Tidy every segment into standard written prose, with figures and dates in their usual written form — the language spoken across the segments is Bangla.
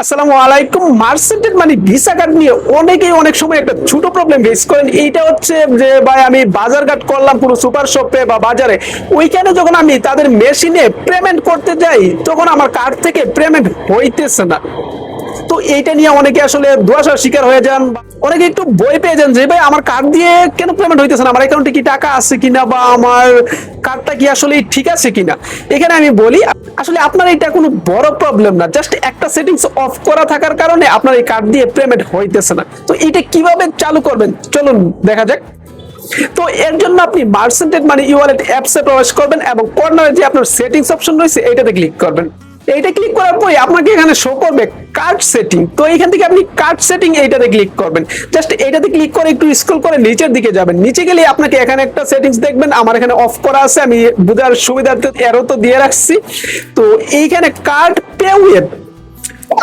আসসালামু আলাইকুম। মার্সেন্টেড মানে ভিসা কার্ড নিয়ে অনেকেই অনেক সময় একটা ছোট প্রবলেম ফেস করেন। এইটা হচ্ছে যে ভাই আমি বাজার ঘাট করলাম কোনো সুপার শপে বা বাজারে, ওইখানে যখন আমি তাদের মেশিনে পেমেন্ট করতে যাই তখন আমার কার্ড থেকে পেমেন্ট হইতেছে না। তো এইটা নিয়ে অনেকে আসলে ধোঁয়াশার শিকার হয়ে যান, অনেকে একটু ভয় পেয়ে যান যে ভাই আমার কার্ড দিয়ে কেন পেমেন্ট হইতেছে না, আমার অ্যাকাউন্টে কি টাকা আছে কিনা বা আমার কার্ডটা কি আসলে ঠিক আছে কিনা। এখানে আমি বলি আসলে আপনার এটা কোনো বড় প্রবলেম না, জাস্ট একটা সেটিংস অফ করা থাকার কারণে আপনার এই কার্ড দিয়ে পেমেন্ট হইতেছে না। তো এটা কিভাবে চালু করবেন চলুন দেখা যাক। তো এর জন্য আপনি মার্সেন্টেড মানি ই-ওয়ালেট অ্যাপসে প্রবেশ করবেন এবং কর্নারে যে আপনার সেটিংস অপশন রয়েছে এইটাতে ক্লিক করবেন। এইটা ক্লিক করার পরে আপনাকে এখানে শো করবে কার্ড সেটিং। তো এখান থেকে আপনি কার্ড সেটিং এইটাতে ক্লিক করবেন। জাস্ট এইটাতে ক্লিক করে একটু স্ক্রল করে নিচের দিকে যাবেন। নিচে গেলে আপনাকে এখানে একটা সেটিংস দেখবেন, আমার এখানে অফ করা আছে, আমি বুঝার সুবিধার্থে এরো তো দিয়ে রাখছি। তো এইখানে কার্ড পে ওয়েব,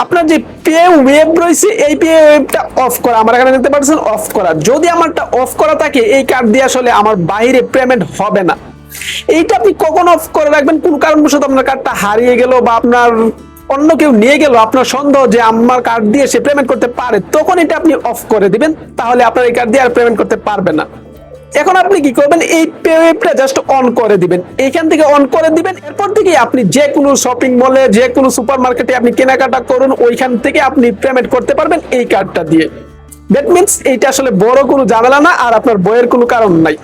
আপনার যে পে ওয়েব রয়েছে এই পে ওয়েবটা অফ করা, আমার এখানে দেখতে পাচ্ছেন অফ করা। যদি আমারটা অফ করা থাকে এই কার্ড দিয়ে আসলে আমার বাইরে পেমেন্ট হবে না। এইটা আপনি কখন অফ করে রাখবেন, কোন কারণবশত আপনার কার্ডটা হারিয়ে গেল বা আপনার অন্য কেউ নিয়ে গেল, আপনার সন্দেহ যে আমার কার্ড দিয়ে সে পেমেন্ট করতে পারে, তখন এটা আপনি অফ করে দিবেন। তাহলে আপনার এই কার্ড দিয়ে আর পেমেন্ট করতে পারবে না। এখন আপনি কি করবেন, এই পে ওয়েবটা জাস্ট অন করে দিবেন। এইখান থেকে অন করে দিবেন। এরপর থেকে আপনি যে কোনো শপিং মলে যে কোনো সুপার মার্কেটে আপনি কেনাকাটা করুন, ওইখান থেকে আপনি পেমেন্ট করতে পারবেন এই কার্ডটা দিয়ে। দ্যাট মিন্স এইটা আসলে বড় কোনো ঝামেলা না, আর আপনার বইয়ের কোনো কারণ নাই।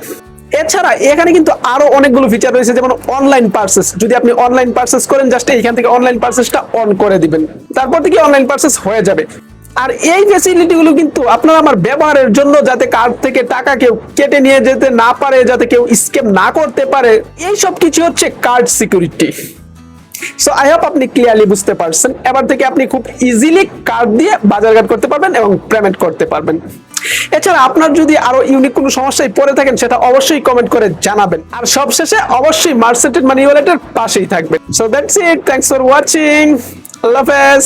এছাড়া এখানে কিন্তু আরো অনেকগুলো ফিচার রয়েছে, যেমন অনলাইন পার্সেস। যদি আপনি অনলাইন পার্সেস করেন জাস্ট এইখান থেকে অনলাইন পার্সেসটা অন করে দিবেন, তারপর থেকে অনলাইন পার্সেস হয়ে যাবে। আর এই ফ্যাসিলিটি গুলো কিন্তু আপনার আমার ব্যবহারের জন্য, যাতে কার্ড থেকে টাকা কেউ কেটে নিয়ে যেতে না পারে, যাতে কেউ স্ক্যাম না করতে পারে, এই সব কিছু হচ্ছে card security. So I hope আপনি ক্লিয়ারলি বুঝতে পারছেন। এবার থেকে আপনি খুব ইজিলি কার্ড দিয়ে বাজারঘাট করতে পারবেন এবং পেমেন্ট করতে পারবেন। এছাড়া আপনার যদি আরো ইউনিক কোনো সমস্যায় পড়ে থাকেন সেটা অবশ্যই কমেন্ট করে জানাবেন। আর সবশেষে অবশ্যই মার্সেন্টেড মানি ওয়ালেটের পাশেই থাকবেন। So that's it, thanks for watching, আল্লাহ হাফেজ।